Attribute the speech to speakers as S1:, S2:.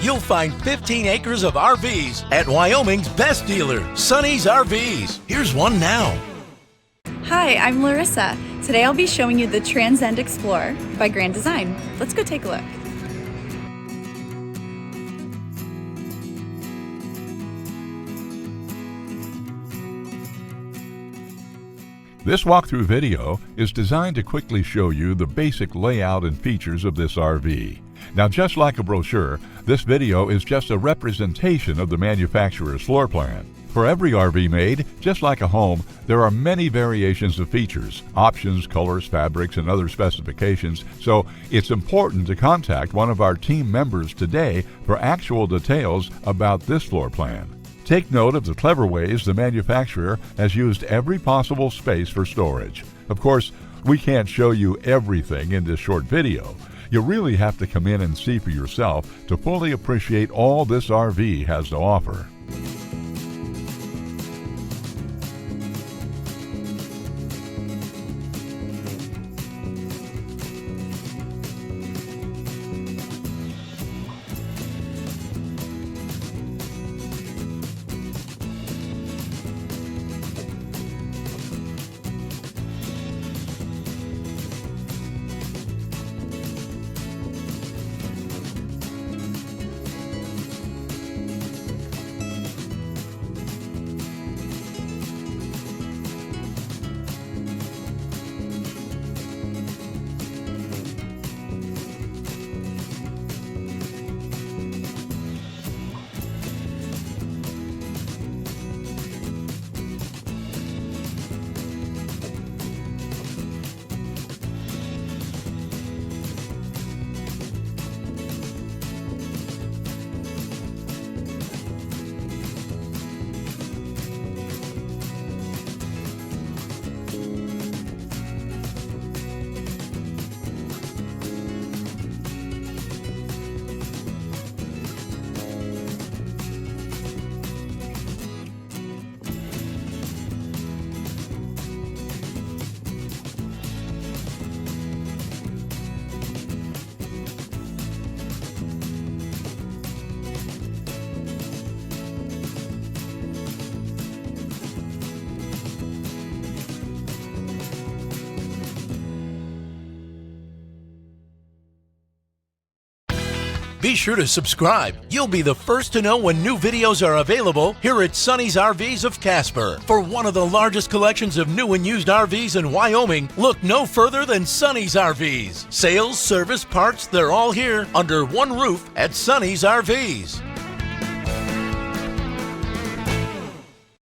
S1: you'll find 15 acres of RVs at Wyoming's best dealer, Sonny's RVs. Here's one now.
S2: Hi, I'm Larissa. Today I'll be showing you the Transcend Xplor by Grand Design. Let's go take a look.
S3: This walkthrough video is designed to quickly show you the basic layout and features of this RV. Now, just like a brochure, this video is just a representation of the manufacturer's floor plan. For every RV made, just like a home, there are many variations of features, options, colors, fabrics, and other specifications, so it's important to contact one of our team members today for actual details about this floor plan. Take note of the clever ways the manufacturer has used every possible space for storage. Of course, we can't show you everything in this short video. You really have to come in and see for yourself to fully appreciate all this RV has to offer.
S1: Be sure to subscribe. You'll be the first to know when new videos are available here at Sonny's RVs of Casper. For one of the largest collections of new and used RVs in Wyoming, look no further than Sonny's RVs. Sales, service, parts, they're all here under one roof at Sonny's RVs.